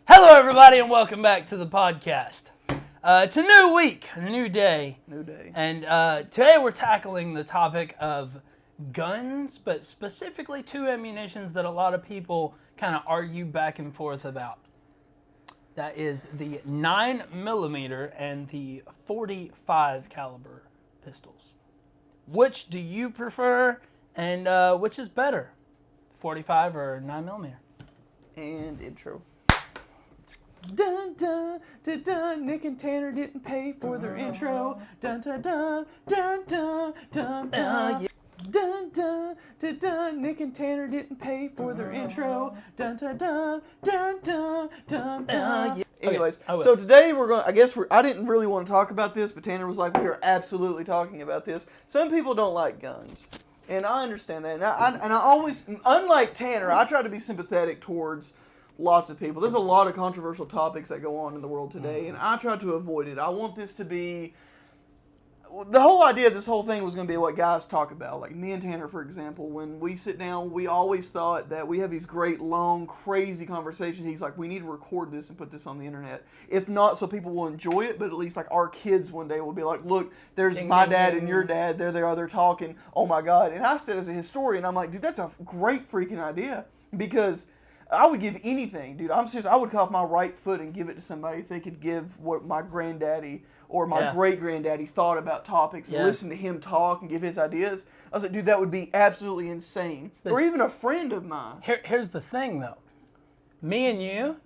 Hello, everybody, and welcome back to the podcast. It's a new week, a new day. And today we're tackling the topic of guns, but specifically two ammunitions that a lot of people kind of argue back and forth about. That is the 9mm and the .45 caliber pistols. Which do you prefer, and which is better, 45 or 9mm? And intro. Dun dun dun dun. Nick and Tanner didn't pay for their intro. Dun dun dun dun dun dun dun. Dun dun dun dun. Nick and Tanner didn't pay for their intro. Dun dun dun dun dun dun dun. Anyways, so today we're going. I didn't really want to talk about this, but Tanner was like, "We are absolutely talking about this." Some people don't like guns, and I understand that. And I always, unlike Tanner, I try to be sympathetic towards lots of people. There's a lot of controversial topics that go on in the world today, and I try to avoid it. I want this to be... The whole idea of this whole thing was going to be what guys talk about. Like me and Tanner, for example, when we sit down, we always thought that we have these great, long, crazy conversations. He's like, we need to record this and put this on the internet. If not, so people will enjoy it, but at least like our kids one day will be like, look, there's my dad and your dad. There they are, they're talking. Oh my God. And I said as a historian, I'm like, dude, that's a great freaking idea. Because I would give anything, dude. I'm serious. I would cut off my right foot and give it to somebody if they could give what my granddaddy or my great-granddaddy thought about topics and listen to him talk and give his ideas. I was like, dude, that would be absolutely insane. Or even a friend of mine. Here's the thing, though. Me and you,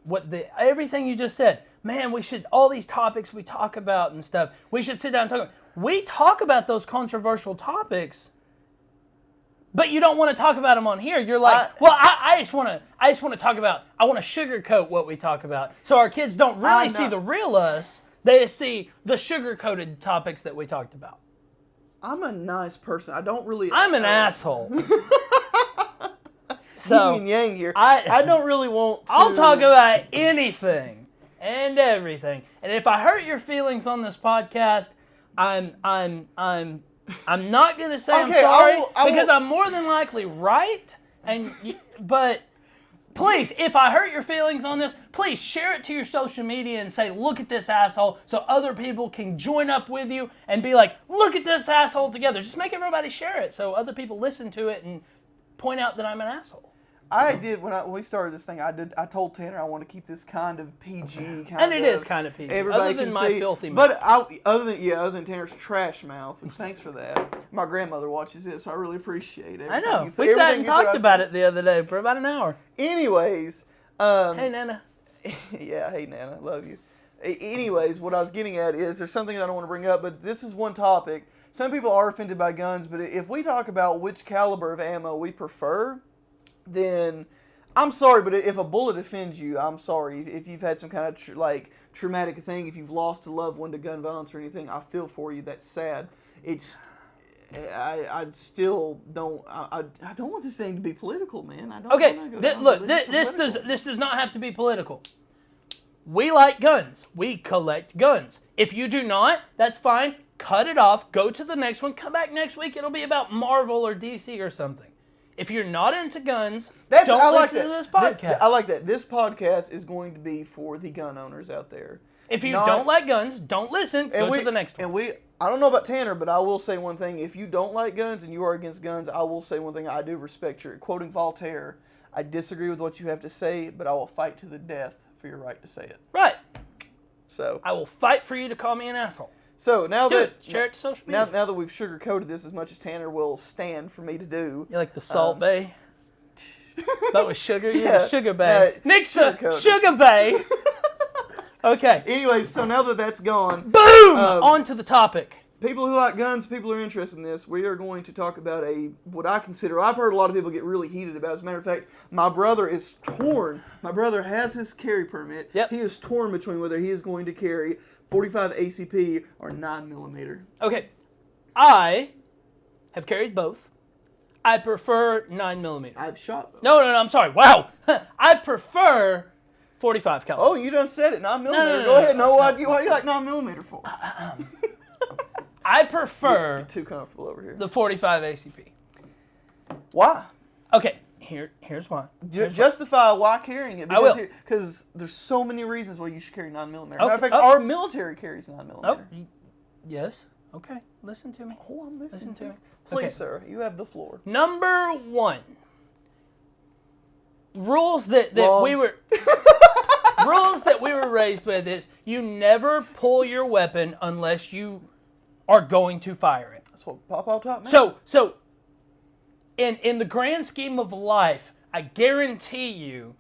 everything you just said, man, we should, all these topics we talk about and stuff, we should sit down and talk about. We talk about those controversial topics, but you don't want to talk about them on here. You're like, I just want to talk about, I want to sugarcoat what we talk about. So our kids don't really see the real us. They just see the sugar-coated topics that we talked about. I'm a nice person. I don't really... I'm an asshole. So, yin and yang here. I don't really want to... I'll talk about anything and everything. And if I hurt your feelings on this podcast, I'm not going to say I'm sorry because I'm more than likely right. But please, if I hurt your feelings on this, please share it to your social media and say, look at this asshole, so other people can join up with you and be like, look at this asshole together. Just make everybody share it so other people listen to it and point out that I'm an asshole. I did when we started this thing. I told Tanner I want to keep this kind of PG, and it is kind of PG. Everybody other than can my see, filthy mouth. But other than Tanner's trash mouth, which thanks for that. My grandmother watches it, so I really appreciate it. I know. We sat and talked about it the other day for about an hour. Anyways, hey Nana. Yeah, hey Nana, love you. Anyways, what I was getting at is there's something I don't want to bring up, but this is one topic. Some people are offended by guns, but if we talk about which caliber of ammo we prefer, then I'm sorry, but if a bullet offends you, I'm sorry. If you've had some kind of traumatic thing, if you've lost a loved one to gun violence or anything, I feel for you. That's sad. I still don't. I don't want this thing to be political, man. I don't. Okay, this does not have to be political. We like guns. We collect guns. If you do not, that's fine. Cut it off. Go to the next one. Come back next week. It'll be about Marvel or DC or something. If you're not into guns, don't listen to this podcast. I like that. This podcast is going to be for the gun owners out there. If you don't like guns, don't listen. Go to the next one. I don't know about Tanner, but I will say one thing. If you don't like guns and you are against guns, I will say one thing. I do respect your, quoting Voltaire, I disagree with what you have to say, but I will fight to the death for your right to say it. Right. So I will fight for you to call me an asshole. So now share it to social media. Now that we've sugar-coated this as much as Tanner will stand for me to do. You like the Salt Bay? That was sugar? Yeah, Sugar Bay. Nick's the Sugar Bay. Okay. Anyways, so now that that's gone. Boom! On to the topic. People who like guns, people who are interested in this, we are going to talk about what I consider, I've heard a lot of people get really heated about. As a matter of fact, my brother is torn. My brother has his carry permit. Yep. He is torn between whether he is going to carry 45 ACP or 9mm. Okay. I have carried both. I prefer 9mm. I've shot both. No, I'm sorry. Wow. I prefer 45 caliber. Oh, you done said it. 9mm. No, Go ahead. No, what do you like 9mm for? I prefer too comfortable over here. the 45 ACP. Why? Okay. Here's why. Justify why carrying it. I will. Because there's so many reasons why you should carry 9mm. Okay, Matter of fact, our military carries 9mm. Oh, yes. Okay, listen to me. Oh, I'm listening to me. Please, Okay. sir, you have the floor. Number 1. Rules that we were rules that we were raised with is you never pull your weapon unless you are going to fire it. That's what Papa taught me. So in the grand scheme of life, I guarantee you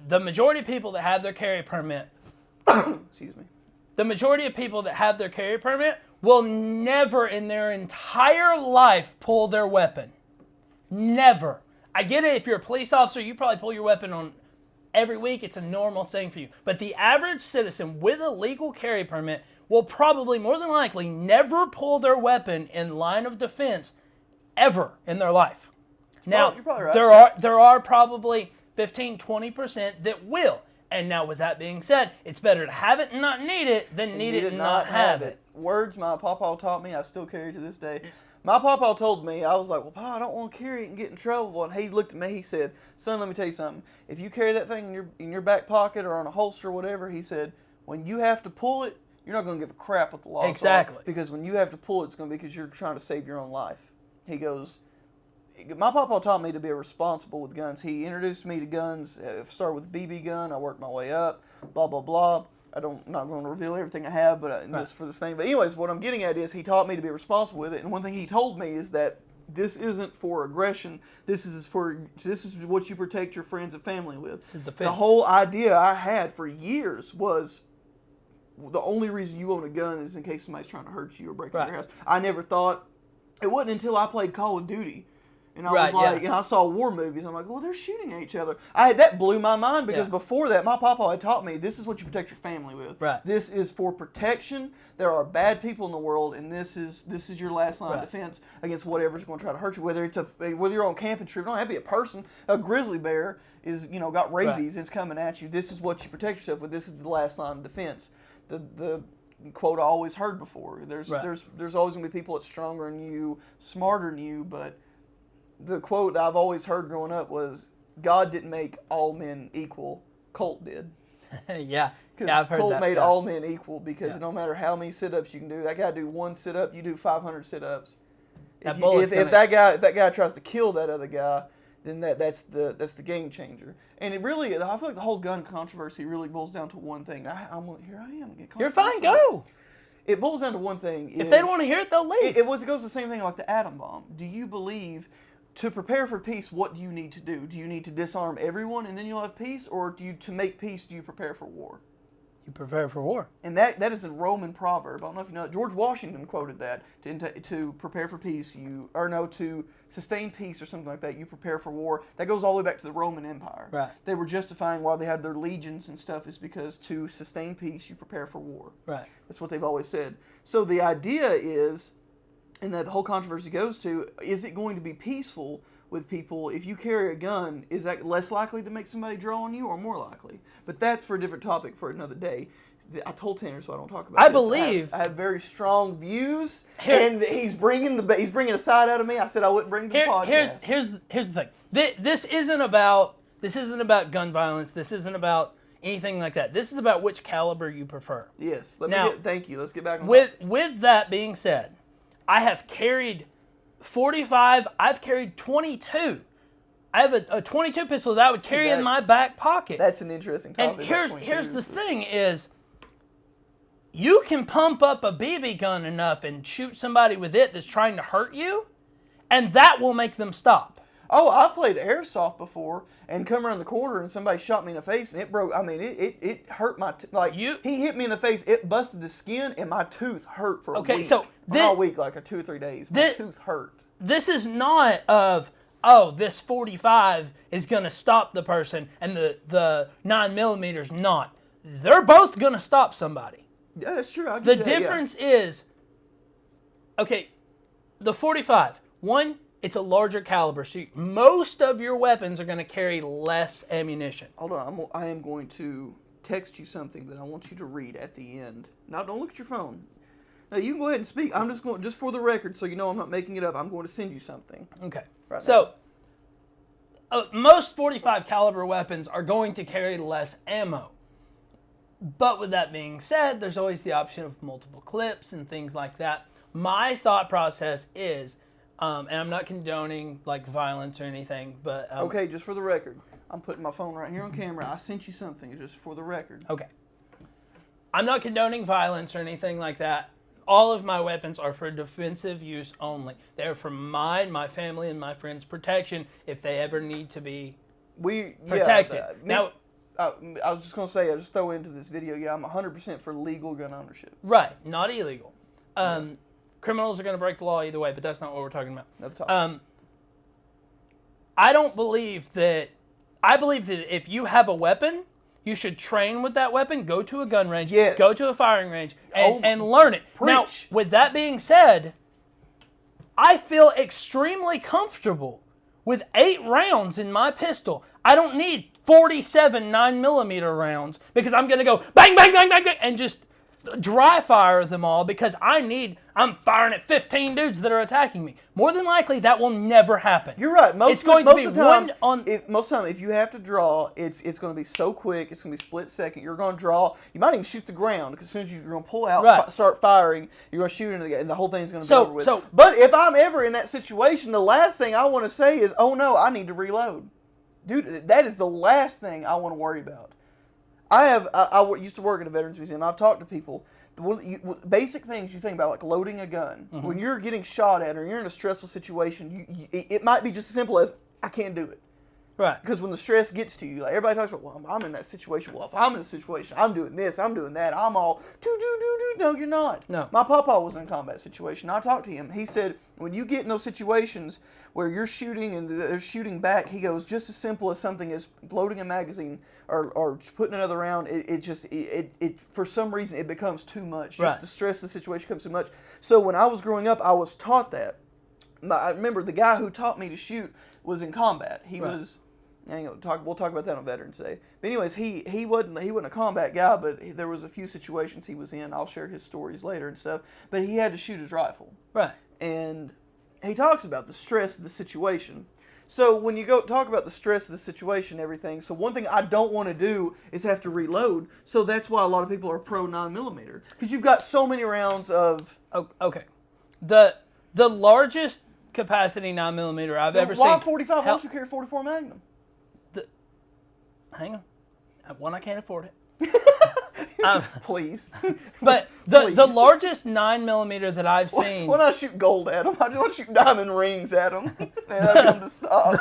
the majority of people that have their carry permit excuse me. The majority of people that have their carry permit will never in their entire life pull their weapon. Never. I get it, if you're a police officer, you probably pull your weapon on every week. It's a normal thing for you. But the average citizen with a legal carry permit will probably, more than likely, never pull their weapon in line of defense ever in their life. Now, you're probably right. there are probably 15-20% that will. And now, with that being said, it's better to have it and not need it than need it and not have it. Words my papa taught me, I still carry to this day. My papa told me, I was like, well, Pa, I don't want to carry it and get in trouble. And he looked at me, he said, son, let me tell you something. If you carry that thing in your back pocket or on a holster or whatever, he said, when you have to pull it, you're not going to give a crap what the law Exactly. are. Because when you have to pull it, it's going to be because you're trying to save your own life. He goes, my papa taught me to be responsible with guns. He introduced me to guns. Started with a BB gun. I worked my way up. Blah, blah, blah. I'm not going to reveal everything I have, but for this thing. But anyways, what I'm getting at is he taught me to be responsible with it. And one thing he told me is that this isn't for aggression. This is what you protect your friends and family with. This is defense. The whole idea I had for years was the only reason you own a gun is in case somebody's trying to hurt you or break into your house. I never thought, it wasn't until I played Call of Duty. And I was like, and I saw war movies. I'm like, well, they're shooting at each other. That blew my mind because before that, my papa had taught me this is what you protect your family with. Right. This is for protection. There are bad people in the world, and this is your last line of defense against whatever's going to try to hurt you. Whether you're on a camping trip, it don't have to be a person. A grizzly bear is got rabies and it's coming at you. This is what you protect yourself with. This is the last line of defense. The quote I always heard before. There's always going to be people that's stronger than you, smarter than you, but the quote I've always heard growing up was, God didn't make all men equal, Colt did. I've heard Colt that. made all men equal because no matter how many sit-ups you can do, that guy do one sit-up, you do 500 sit-ups. If that guy tries to kill that other guy, then that's the game changer. And it really, I feel like the whole gun controversy really boils down to one thing. Here I am. You're fine, go. It boils down to one thing. If they don't want to hear it, they'll leave. It goes the same thing like the atom bomb. Do you believe, to prepare for peace, what do you need to do? Do you need to disarm everyone and then you'll have peace? Or to make peace, do you prepare for war? You prepare for war. And that is a Roman proverb. I don't know if you know it. George Washington quoted that. To prepare for peace, to sustain peace or something like that, you prepare for war. That goes all the way back to the Roman Empire. Right. They were justifying why they had their legions and stuff is because to sustain peace, you prepare for war. Right. That's what they've always said. So the idea is, and that the whole controversy goes to, is it going to be peaceful with people? If you carry a gun, is that less likely to make somebody draw on you or more likely? But that's for a different topic for another day. I told Tanner, so I don't talk about this. I have very strong views, and he's bringing a side out of me. I said I wouldn't bring to the podcast. Here's the thing. This isn't about gun violence. This isn't about anything like that. This is about which caliber you prefer. Yes. Thank you. Let's get back on with that being said, I have carried 45. I've carried 22. I have a 22 pistol that I would carry in my back pocket. That's an interesting topic. And here's the thing is, you can pump up a BB gun enough and shoot somebody with it that's trying to hurt you, and that will make them stop. Oh, I've played airsoft before and come around the corner and somebody shot me in the face and it broke. I mean, it hurt my he hit me in the face. It busted the skin and my tooth hurt for a week. So not a week, like 2 or 3 days. My tooth hurt. This is not this 45 is going to stop the person and the 9mm not. They're both going to stop somebody. Yeah, that's true. The difference is, the 45. One, it's a larger caliber, so most of your weapons are going to carry less ammunition. Hold on, I am going to text you something that I want you to read at the end. Now, don't look at your phone. Now, you can go ahead and speak. I'm just for the record, so you know I'm not making it up, I'm going to send you something. Okay. Right so, most 45 caliber weapons are going to carry less ammo. But with that being said, there's always the option of multiple clips and things like that. My thought process is, and I'm not condoning like violence or anything, but okay, just for the record, I'm putting my phone right here on camera. I sent you something just for the record. Okay. I'm not condoning violence or anything like that. All of my weapons are for defensive use only. They're for mine, my family, and my friends' protection if they ever need to be protected. Now, I was just going to say, I'll just throw into this video, I'm 100% for legal gun ownership. Right, not illegal. Criminals are going to break the law either way, but that's not what we're talking about. Another topic. I believe that if you have a weapon, you should train with that weapon, go to a gun range, go to a firing range, and learn it. Preach. Now, with that being said, I feel extremely comfortable with 8 rounds in my pistol. I don't need 47 9mm rounds because I'm going to go bang, bang, bang, bang, bang, and just dry fire them all because I'm firing at 15 dudes that are attacking me. More than likely, that will never happen. You're right. Most of the time, if you have to draw, it's going to be so quick. It's going to be split second. You're going to draw. You might even shoot the ground because as soon as you're going to pull out, start firing, you're going to shoot into the guy, and the whole thing's going to be over with. But if I'm ever in that situation, the last thing I want to say is, "Oh no, I need to reload." Dude, that is the last thing I want to worry about. I used to work at a veterans museum. I've talked to people. Basic things you think about, like loading a gun. Mm-hmm. When you're getting shot at or you're in a stressful situation, it might be just as simple as, I can't do it. Right. Because when the stress gets to you, like everybody talks about, well, I'm in that situation. Well, if I'm in a situation, I'm doing this, I'm doing that. I'm all, do. No, you're not. No. My papa was in a combat situation. I talked to him. He said, when you get in those situations where you're shooting and they're shooting back, he goes, just as simple as something as loading a magazine or putting another round, it for some reason, it becomes too much. Just the stress of the situation becomes too much. So when I was growing up, I was taught that. I remember the guy who taught me to shoot was in combat. He was... We'll talk about that on Veterans Day. But anyways, he wasn't a combat guy, but there was a few situations he was in. I'll share his stories later and stuff. But he had to shoot his rifle. Right. And he talks about the stress of the situation. So when you go talk about the stress of the situation and everything, so one thing I don't want to do is have to reload. So that's why a lot of people are pro 9mm. Because you've got so many rounds of... Okay. The largest capacity 9mm I've ever seen... Why 45? Why don't you carry 44 Magnum? Hang on. One, I can't afford it. Please. But the largest 9mm that I've seen... When I shoot gold at them, I don't shoot diamond rings at them. Man, I get them to stop.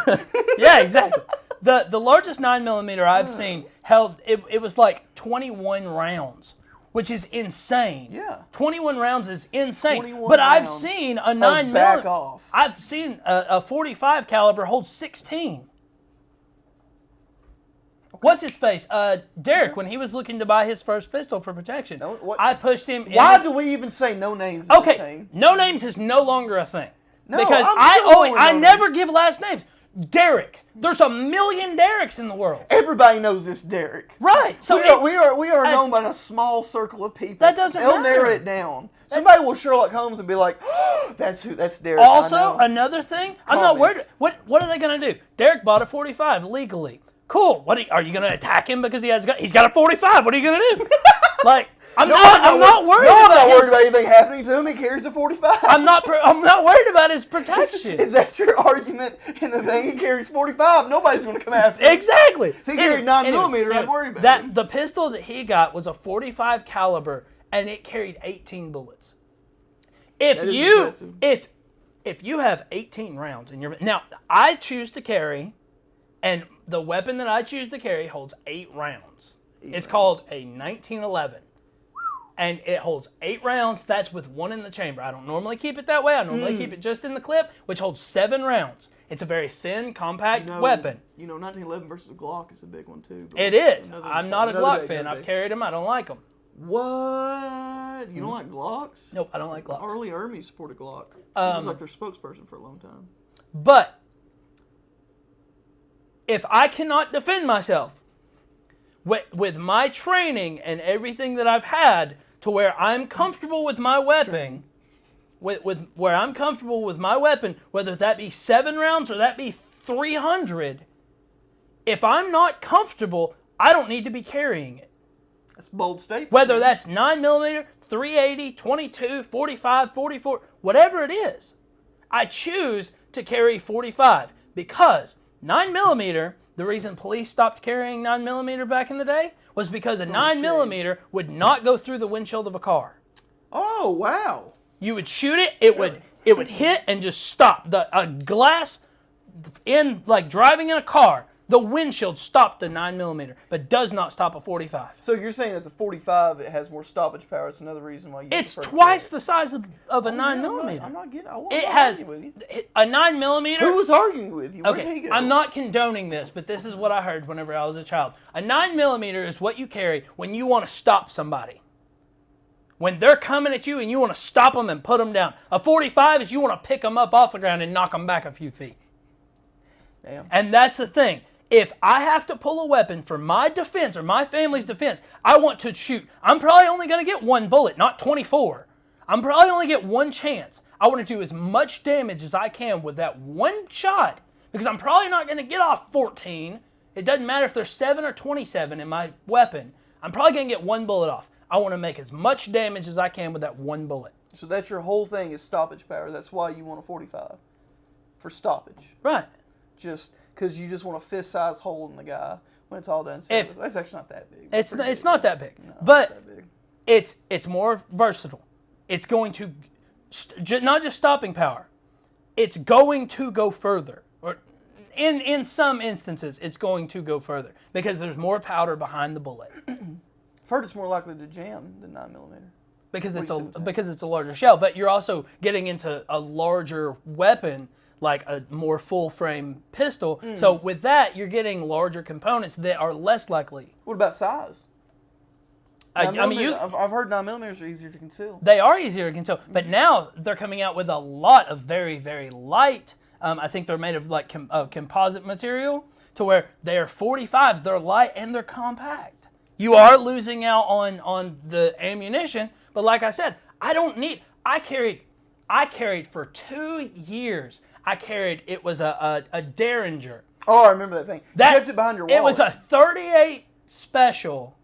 Yeah, exactly. The largest 9mm I've seen held... It was like 21 rounds, which is insane. Yeah. 21 rounds is insane. But I've seen a 9mm... Back off. I've seen a 45 caliber hold 16. What's his face? Derek, when he was looking to buy his first pistol for protection, I pushed him. Why do we even say no names in this thing? No names is no longer a thing. No, because I never give last names. Derek. There's a million Dereks in the world. Everybody knows this Derek. Right. So we are known by a small circle of people. That doesn't matter. They'll narrow it down. Somebody will Sherlock Holmes and be like, oh, that's Derek. Also, another thing, I'm not worried. What are they going to do? Derek bought a 45 legally. Cool. Are you going to attack him because he's got a 45? What are you going to do? Like, I'm not worried. No, I'm not worried about anything happening to him. He carries a 45. I'm not worried about his protection. Is that your argument in the thing? He carries 45. Nobody's going to come after him. Exactly. If he carried 9mm, I'd worry about him. The pistol that he got was a 45 caliber, and it carried 18 bullets. If you have 18 rounds in your... Now, I choose to carry... And the weapon that I choose to carry holds 8 rounds. It's called a 1911. And it holds 8 rounds. That's with 1 in the chamber. I don't normally keep it that way. I normally keep it just in the clip, which holds 7 rounds. It's a very thin, compact weapon. 1911 versus Glock is a big one, too. It is. I'm not a Glock fan. I've carried them. I don't like them. What? You don't like Glocks? Nope, I don't like Glocks. Early Army supported Glock. He was like their spokesperson for a long time. But... if I cannot defend myself with my training and everything that I've had to where I'm comfortable with my weapon, where I'm comfortable with my weapon, whether that be 7 rounds or that be 300, if I'm not comfortable, I don't need to be carrying it. That's a bold statement. Whether that's 9mm, 380, 22, 45, 44, whatever it is, I choose to carry 45 because 9mm, the reason police stopped carrying 9mm back in the day was because a 9mm would not go through the windshield of a car. Oh, wow. You would shoot it, it would hit and just stop. A glass in, like driving in a car, the windshield stopped the 9mm, but does not stop a 45. So you're saying that the 45, it has more stoppage power. It's another reason why you It's twice the size of a 9mm. I'm not getting. It has with you. a 9mm. Who was arguing with you? Where'd he Okay, go? I'm not condoning this, but this is what I heard whenever I was a child. A 9mm is what you carry when you want to stop somebody. When they're coming at you and you want to stop them and put them down. A 45 is you want to pick them up off the ground and knock them back a few feet. Damn. And that's the thing. If I have to pull a weapon for my defense or my family's defense, I want to shoot. I'm probably only going to get one bullet, not 24. I'm probably only get one chance. I want to do as much damage as I can with that one shot because I'm probably not going to get off 14. It doesn't matter if there's 7 or 27 in my weapon. I'm probably going to get one bullet off. I want to make as much damage as I can with that one bullet. So that's your whole thing is stoppage power. That's why you want a 45 for stoppage. Right. Just because you just want a fist-sized hole in the guy when it's all done. That's actually not that big. It's not that big. No, but not that big. It's more versatile. It's going to, not just stopping power, it's going to go further. Or in some instances, it's going to go further because there's more powder behind the bullet. I've heard it's more likely to jam than 9mm. Because it's a larger shell. But you're also getting into a larger weapon, like a more full-frame pistol. So with that, you're getting larger components that are less likely. What about size? I mean, I've heard 9mm are easier to conceal. They are easier to conceal, but now they're coming out with a lot of very, very light. I think they're made of like composite material, to where they're 45s. They're light and they're compact. You are losing out on the ammunition, but like I said, I carried for 2 years. It was a Derringer. Oh, I remember that thing. You kept it behind your wallet. It was a 38 special,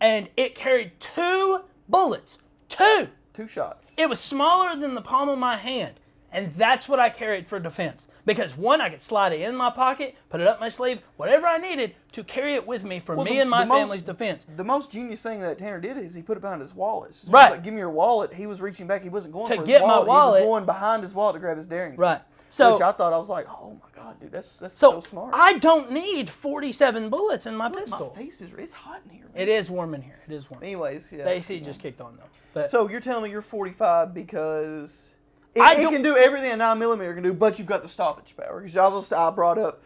and it carried 2 bullets. 2! 2 shots. It was smaller than the palm of my hand, and that's what I carried for defense. Because one, I could slide it in my pocket, put it up my sleeve, whatever I needed to carry it with me for me and my family's defense. The most genius thing that Tanner did is he put it behind his wallet. So right. Like, give me your wallet. He was reaching back. He wasn't going for his get wallet. My wallet. He was going behind his wallet to grab his Derringer. Right. So, which I was like, oh my God, dude, that's so smart. I don't need 47 bullets in my pistol. My face it's hot in here, man. It is warm in here. It is warm. Anyways, yeah. The AC just kicked on, though. But so you're telling me you're 45 because it can do everything a 9mm can do, but you've got the stoppage power. Because I brought up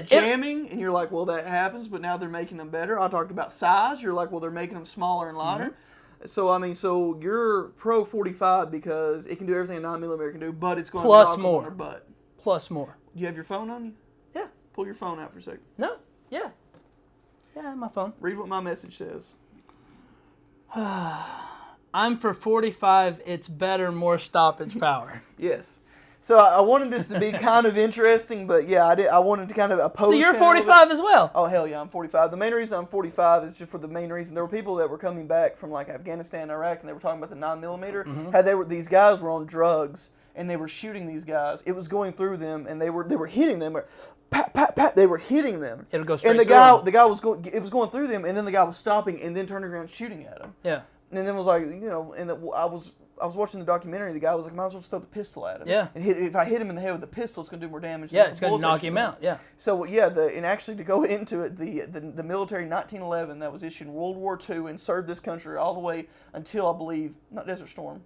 jamming, and you're like, well, that happens, but now they're making them better. I talked about size. You're like, well, they're making them smaller and lighter. Mm-hmm. So you're pro 45 because it can do everything a 9mm can do, but it's going to knock them on their butt. Plus more. Do you have your phone on you? Yeah. Pull your phone out for a second. No. Yeah. Yeah, I have my phone. Read what my message says. I'm for 45. It's better, more stoppage power. Yes. So I wanted this to be kind of interesting, but yeah, I wanted to kind of oppose. So you're 45 as well? Oh hell yeah, I'm 45. The main reason I'm 45 is just for the main reason there were people that were coming back from like Afghanistan, Iraq, and they were talking about the 9mm. Mm-hmm. These guys were on drugs and they were shooting these guys. It was going through them and they were hitting them. Pat, pat, pat. They were hitting them. It'll go straight. And the guy was going. It was going through them, and then the guy was stopping and then turning around shooting at him. Yeah. And then was like, and I was watching the documentary. The guy was like, might as well just throw the pistol at him. Yeah. And if I hit him in the head with the pistol, it's going to do more damage. Yeah, it's going to knock him out. Yeah. So yeah, and actually to go into it, the military in 1911 that was issued in World War II and served this country all the way until I believe not Desert Storm.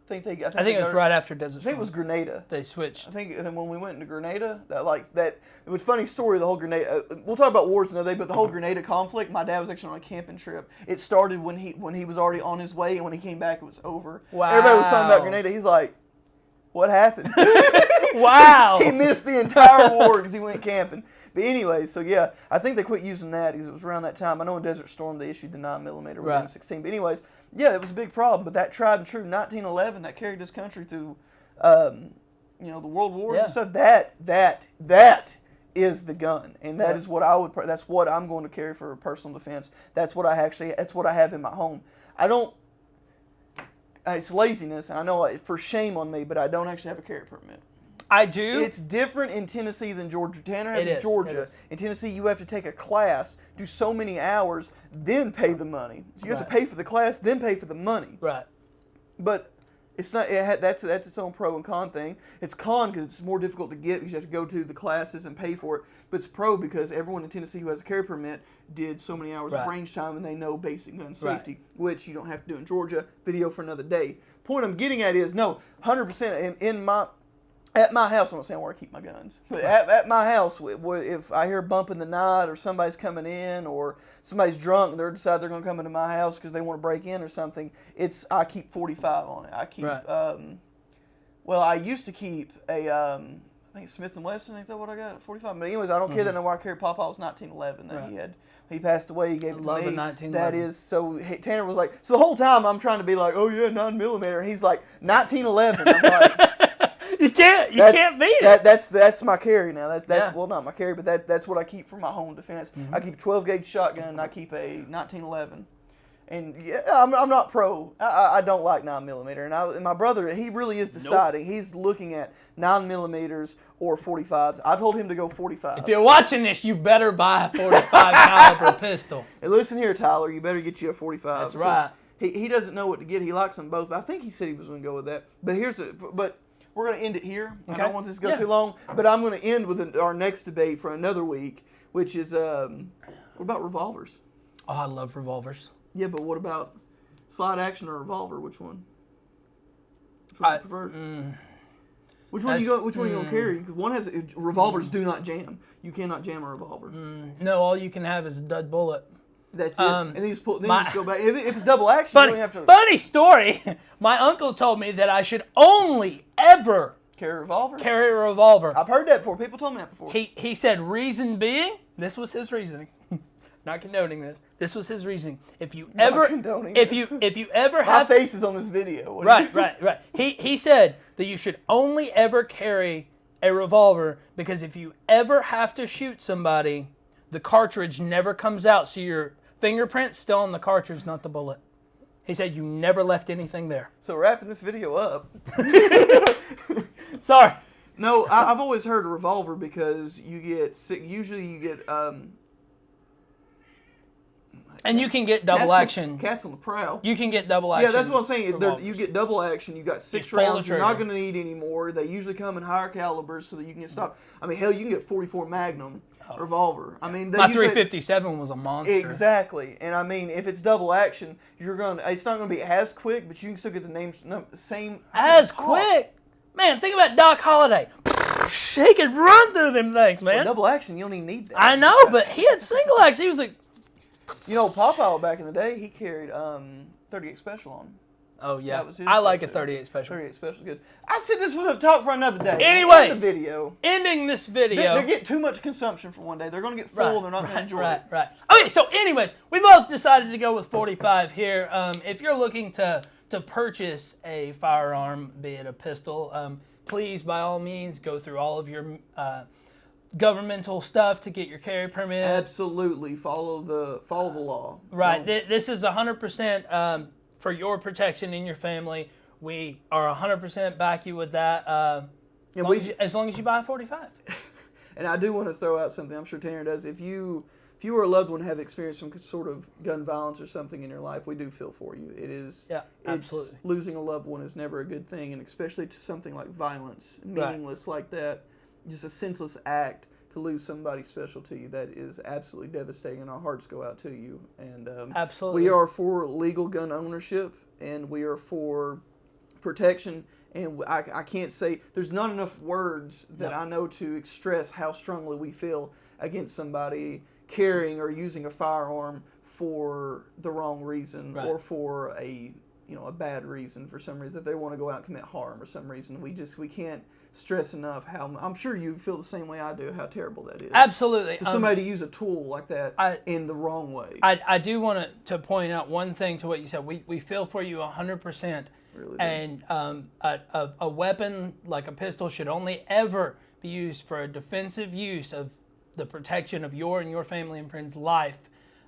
I think it was right after Desert Storm. I think it was Grenada. They switched. I think and then when we went into Grenada, it was a funny story. The whole Grenada. We'll talk about wars another day, but the whole Grenada conflict. My dad was actually on a camping trip. It started when he was already on his way, and when he came back, it was over. Wow. Everybody was talking about Grenada. He's like, "What happened?" Wow. He missed the entire war because he went camping. But anyway, so yeah, I think they quit using that because it was around that time. I know in Desert Storm they issued the 9mm with M16. But anyways, yeah, it was a big problem. But that tried and true 1911 that carried this country through, the world wars and stuff. That is the gun, and that is what that's what I'm going to carry for personal defense. That's what I have in my home. I don't. It's laziness. I know for shame on me, but I don't actually have a carry permit. I do. It's different in Tennessee than Georgia. Tanner has in Georgia. In Tennessee, you have to take a class, do so many hours, then pay the money. So you have to pay for the class, then pay for the money. Right. But it's not. That's its own pro and con thing. It's con because it's more difficult to get because you have to go to the classes and pay for it. But it's pro because everyone in Tennessee who has a carry permit did so many hours of range time and they know basic gun safety, which you don't have to do in Georgia. Video for another day. Point I'm getting at is 100% at my house. I'm not saying where I keep my guns, but at my house, if I hear a bump in the night or somebody's coming in or somebody's drunk and they decide they're going to come into my house because they want to break in or something, I keep 45 on it. I keep, I used to keep a, I think it's Smith & Wesson, ain't that what I got? 45. But anyways, I don't care that no more. I carry Papa's 1911 that he had. He passed away. He gave it to me. That is so. Tanner was like, so the whole time I'm trying to be like, oh yeah, 9mm. He's like 1911. I'm like. You can't beat it. That's my carry now. That's well, not my carry, but that's what I keep for my home defense. I keep a 12 gauge shotgun. And I keep a 1911, and I'm not pro. I don't like 9mm. And my brother, he really is deciding. Nope. He's looking at 9mm or 45s. I told him to go 45. If you're watching this, you better buy a 45 caliber pistol. And listen here, Tyler, you better get you a 45. That's right. He doesn't know what to get. He likes them both, but I think he said he was going to go with that. But we're going to end it here. Okay. I don't want this to go too long, but I'm going to end with our next debate for another week, which is what about revolvers? Oh, I love revolvers. Yeah, but what about slide action or revolver? Which one? Which one do you prefer? Which one are you going to carry? Because one has revolvers do not jam. You cannot jam a revolver. No, all you can have is a dud bullet. That's it. And then you just go back. If it's double action, you don't have to. Funny story. My uncle told me that I should only ever carry a revolver. I've heard that before. People told me that before. He said reason being, this was his reasoning. Not condoning this. This was his reasoning. If you ever have my face is on this video. Right. He said that you should only ever carry a revolver because if you ever have to shoot somebody, the cartridge never comes out, so your fingerprint's still on the cartridge, not the bullet. He said you never left anything there. So wrapping this video up. Sorry. No, I've always heard a revolver because you get usually you get and you can get double action. Cats on the prowl. You can get double action. Yeah, that's what I'm saying. You get double action. You got 6 rounds. You're not going to need any more. They usually come in higher calibers so that you can get stopped. I mean, hell, you can get 44 Magnum revolver. I mean, my 357 was a monster. Exactly. And I mean, if it's double action, it's not going to be as quick, but you can still get the same. As quick? Man, think about Doc Holliday. He could run through them things, man. Well, double action, you don't even need that. I know, but he had single action. He was like. You know, Papa back in the day, he carried 38 Special on him. Oh, yeah. That was his I like a 38 Special. 38 Special, good. I said this was a talk for another day. Anyways, ending this video. They're getting too much consumption for one day. They're going to get full. They're not going to enjoy it. Right. Okay, so anyways, we both decided to go with 45 here. If you're looking to purchase a firearm, be it a pistol, please, by all means, go through all of your governmental stuff to get your carry permit. Absolutely, follow the law. Right. This is 100% for your protection and your family. We are 100% back you with that. As long as you buy a 45. And I do want to throw out something. I'm sure Tanner does. If you or a loved one have experienced some sort of gun violence or something in your life, we do feel for you. It is. Yeah, absolutely. Losing a loved one is never a good thing, and especially to something like violence, meaningless like that. Just a senseless act to lose somebody special to you, that is absolutely devastating, and our hearts go out to you. And absolutely, we are for legal gun ownership, and we are for protection. And I can't say, there's not enough words that I know to express how strongly we feel against somebody carrying or using a firearm for the wrong reason, or for a bad reason, for some reason, if they want to go out and commit harm or some reason. We can't stress enough how, I'm sure you feel the same way I do, how terrible that is. Absolutely. For somebody to use a tool like that in the wrong way. I do want to point out one thing to what you said. We feel for you 100%. Really do. And a weapon like a pistol should only ever be used for a defensive use of the protection of your and your family and friends' life.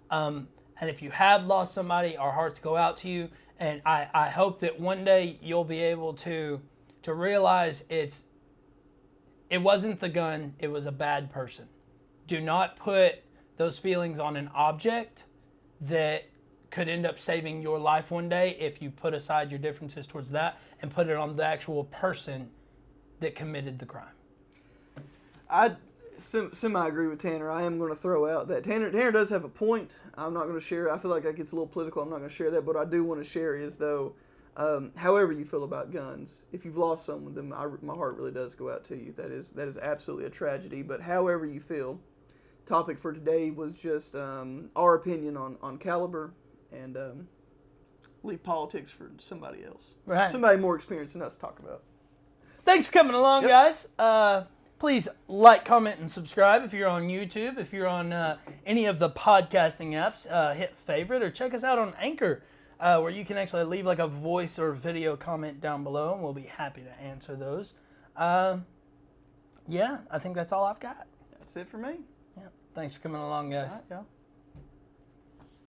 And if you have lost somebody, our hearts go out to you. And I hope that one day you'll be able to realize it wasn't the gun, it was a bad person. Do not put those feelings on an object that could end up saving your life one day if you put aside your differences towards that and put it on the actual person that committed the crime. I semi-agree with Tanner. I am going to throw out that Tanner does have a point. I'm not going to share. I feel like that gets a little political. I'm not going to share that. But what I do want to share is, though, however you feel about guns, if you've lost someone, then my heart really does go out to you. That is absolutely a tragedy. But however you feel, topic for today was just our opinion on caliber, and leave politics for somebody else. Right. Somebody more experienced than us to talk about. Thanks for coming along, guys. Please like, comment, and subscribe if you're on YouTube. If you're on any of the podcasting apps, hit favorite or check us out on Anchor, where you can actually leave like a voice or video comment down below, and we'll be happy to answer those. Yeah, I think that's all I've got. That's it for me. Yeah. Thanks for coming along, guys. All right, y'all.